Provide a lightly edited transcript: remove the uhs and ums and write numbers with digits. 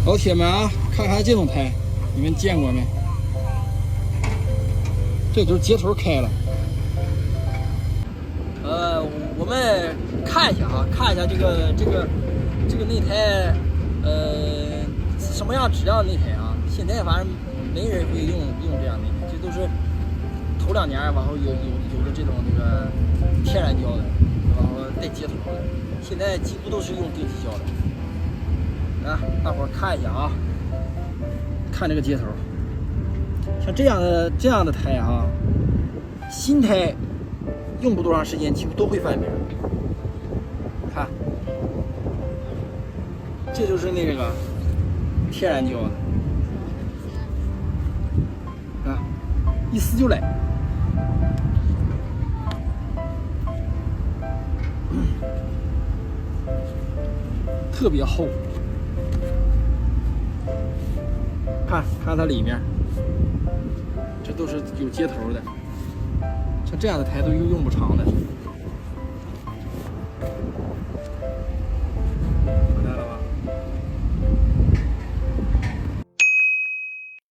老铁们啊，看看这种胎，你们见过没？这就是接头开了。我们看一下啊，看一下这个内胎，是什么样质量的内胎啊？现在反正没人会用这样内胎，这都是头2年往后有的这种这个天然胶的，然后带接头的，现在几乎都是用定体胶的。啊，大伙儿看一下啊，看这个接头，像这样的胎啊，新胎用不多长时间，几乎都会翻边。看，这就是那个天然胶的，啊，一撕就来。特别厚，看它里面，这都是有接头的，像这样的胎都用不长的。